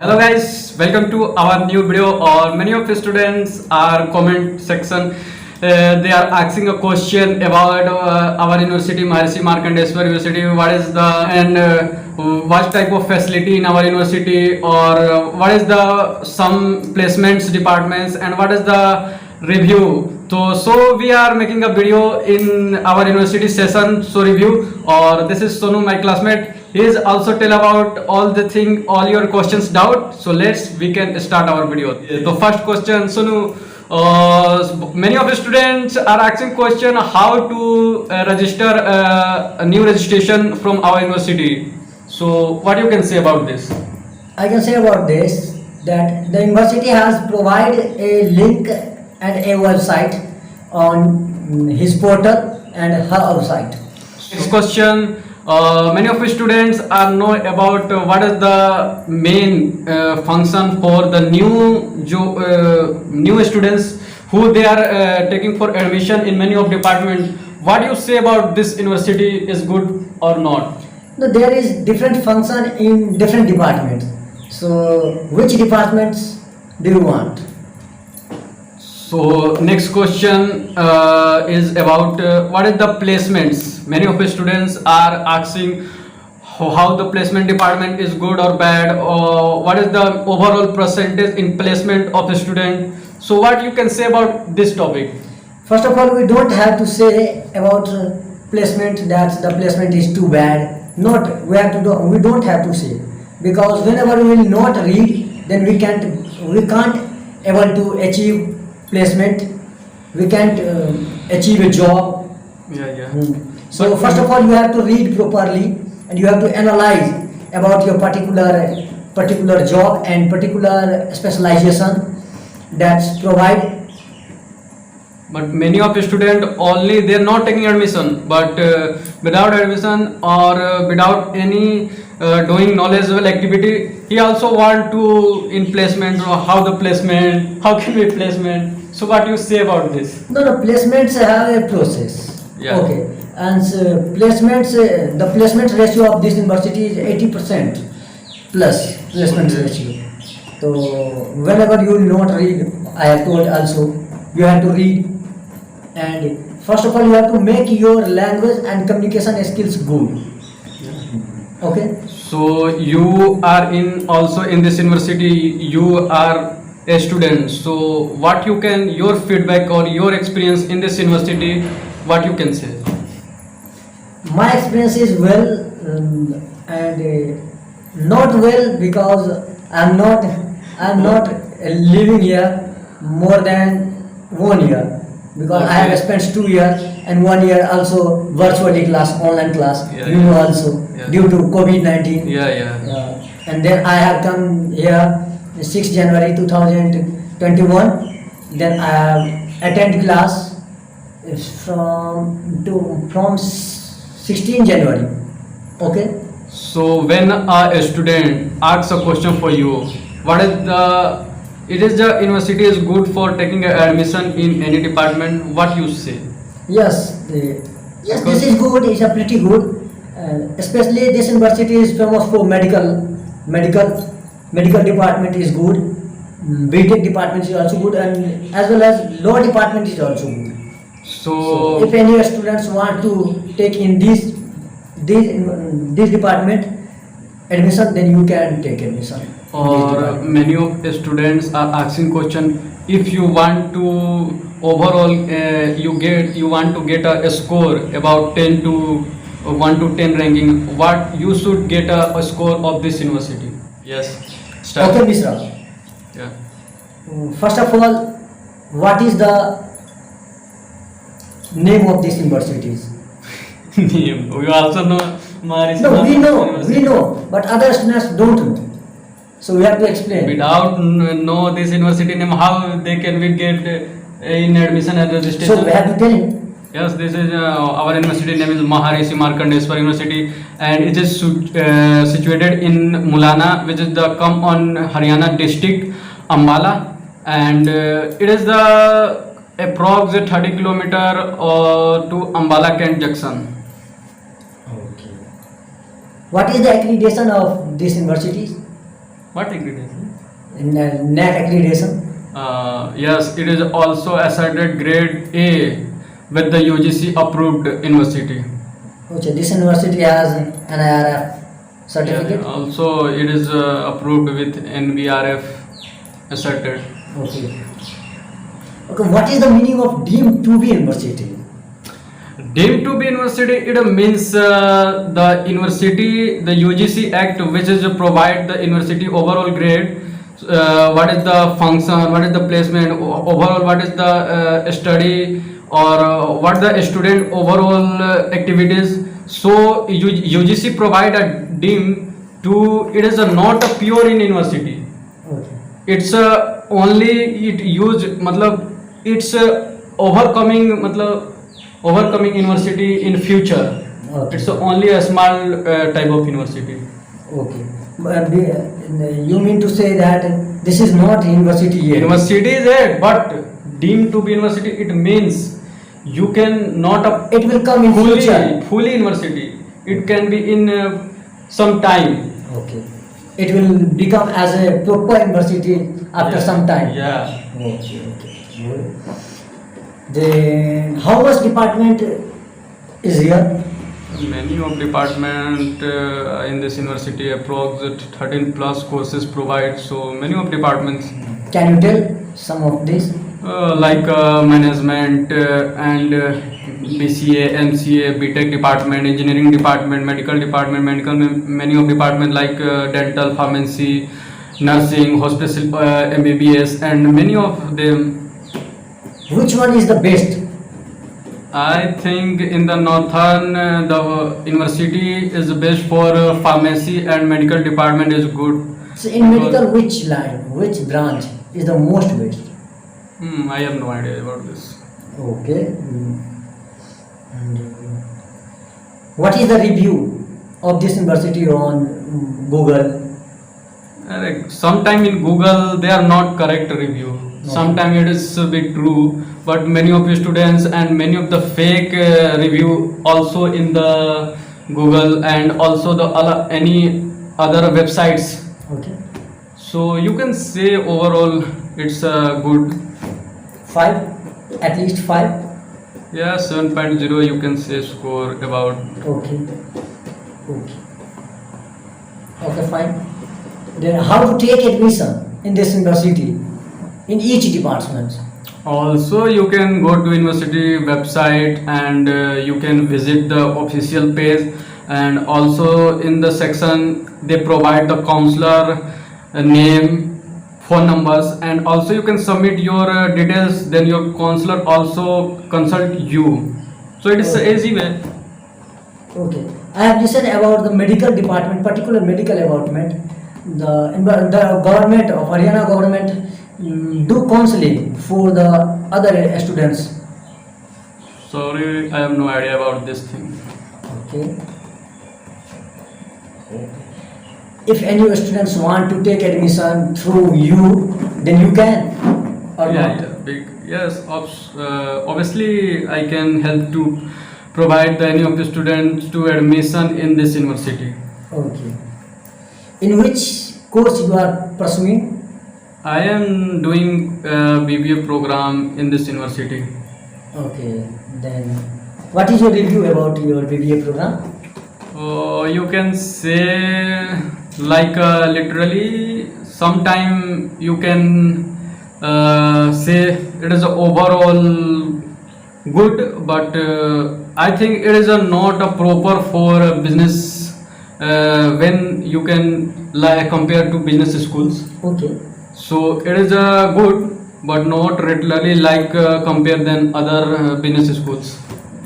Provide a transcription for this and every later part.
Hello guys, welcome to our new video. Or many of the students are comment section. They are asking a question about our university, Maharishi Markandeeshwar University. What is the what type of facility in our university, or what is the some placements departments, and what is the review. So we are making a video in our university session. So review. Or this is Sonu, my classmate. He is also tell about all the thing, all your questions, doubt. So we can start our video. The first question, Sonu. Many of the students are asking question how to register a new registration from our university. So what you can say about this? I can say about this that the university has provided a link and a website on his portal and her website. Next question. Many of the students are know about what is the main function for the new students who they are taking for admission in many of department. What do you say about this university is good or not? No, there is different function in different departments. So which departments do you want? So next question is about what is the placements. Many of the students are asking how the placement department is good or bad, or what is the overall percentage in placement of the student. So what you can say about this topic? First of all, we don't have to say about placement that the placement is too bad. Not we have to do. We don't have to say, because whenever we will not read, then we can't able to achieve placement. We can't achieve a job. Yeah. So first of all, you have to read properly and you have to analyze about your particular job and particular specialization that's provided. But many of the student only they are not taking admission, but without admission or without any doing knowledgeable activity, he also want to in placement, or how the placement, how can be placement. So what you say about this? No, placements have a process. Yeah. Okay, and placements, the placement ratio of this university is 80% plus placement ratio. So whenever you will not read, I have told also you have to read. And first of all, you have to make your language and communication skills good. Okay. So you are also in this university. You are a student. So what you can, your feedback or your experience in this university, what you can say? My experience is well and not well, because I'm not living here more than 1 year. Because I have spent 2 years and 1 year also virtually class, online class, also due to COVID-19. Yeah. And then I have come here 6 January 2021. Then I have attended class from 16 January. Okay. So when a student asks a question for you, what is the university is good for taking admission in any department, what you say? Yes, this is good. It's a pretty good. Especially this university is famous for medical department is good. BTech department is also good, and as well as law department is also good. So if any students want to take in this department admission, then you can take admission. Or many of the students are asking question, if you want to overall you want to get a score about 10 to 1 to 10 ranking, what you should get a score of this university? Yes, start. Okay, Mr. Yeah. First of all, what is the name of this universities? Name. We also know Maharishi. No, we know, but other students don't know. So we have to explain. Without know this university name, how they can we get in admission and registration? So we have to tell him. Yes, this is our university name is Maharishi Markandeeshwar University, and it is situated in Mulana, which is the come on Haryana district, Ambala, and it is the approx 30 kilometer to Ambala Kent Junction. Okay. What is the accreditation of these universities? What accreditation? NAC accreditation. Yes, it is also asserted grade A with the UGC approved university. Okay, this university has an IRF certificate. Yeah, also it is approved with NBRF asserted. Okay. Okay, what is the meaning of deemed to be university? Deemed to be university, it means the university, the UGC Act, which is provide the university overall grade. What is the function? What is the placement? Overall, what is the study or what the student overall activities? So UGC provide a deem to. It is not a pure in university. Okay. It's only it use मतलब it's overcoming university in future. Okay. It's only a small type of university. Okay. You mean to say that this is not university yet? University is it, but deemed to be university, it means you can not It will come in future. fully university. It can be in some time. Okay. It will become as a proper university after Yeah. some time. Yeah. Okay. Okay. Then how much department is here? Many of department in this university approx 13 plus courses provide. So many of departments Can you tell some of this? like management and BCA, MCA, BTech department, engineering department, medical department, many of department like dental, pharmacy, nursing, hospital, MBBS, and many of them. Which one is the best? I think in the northern the university is best for pharmacy and medical department is good. So in medical, which line, which branch is the most best? I have no idea about this. Okay. And what is the review of this university on Google? Sometime in Google they are not correct review. Sometime it is a bit true, but many of the students and many of the fake review also in the Google and also the any other websites. Okay. So you can say overall it's good. 5, at least 5. Yeah, 7.0 you can say score about. Okay. Okay. Okay, fine. Then how to take admission in this university in each department? Also you can go to university website and you can visit the official page, and also in the section they provide the counselor name, phone numbers, and also you can submit your details, then your counselor also consult you. So it is Okay. easy way. Okay. I have listened about the medical department, particular medical department. The government of Haryana government do counseling for the other students. Sorry, I have no idea about this thing. Okay. If any students want to take admission through you, then you can or not. Yes, obviously I can help to provide any of the students to admission in this university. Okay. In which course you are pursuing? I am doing BBA program in this university. Okay. Then what is your review about your BBA program? You can say like literally sometime you can say it is overall good, but I think it is not a proper for business when you can like compare to business schools. Okay. So it is good, but not regularly like compare than other business schools.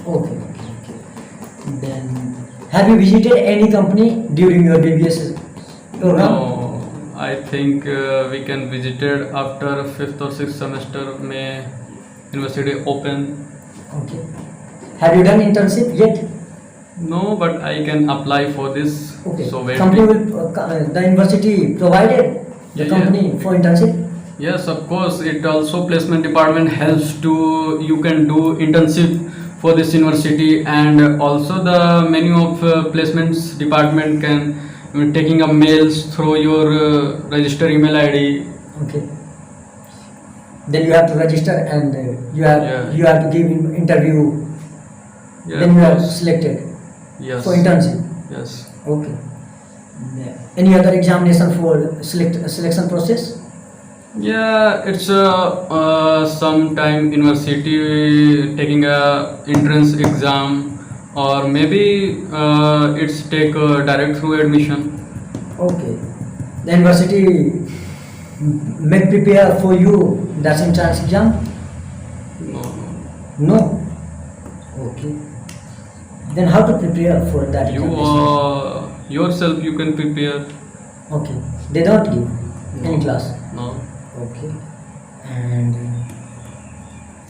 Okay. Then have you visited any company during your BBS program? No, I think we can visit it after 5th or 6th semester may university open. Okay. Have you done internship yet? No, but I can apply for this. Okay. So wait. Company will the university provided the Yeah, company for internship. Yes, of course. It also placement department helps to you can do internship for this university, and also the many of placements department can taking a mails through your register email ID. Okay. Then you have to register and Yeah. you have to give interview. Yeah, Then you are yes. selected Yes. for internship. Yes. Okay. Yeah. Any other examination for selection process? Yeah, it's sometime university taking a entrance exam, or maybe it's take direct through admission. Okay. The university may prepare for you that entrance exam? No, No. Okay. Then how to prepare for that you examination? yourself you can prepare. Okay. They don't give any No. class. No. Okay. And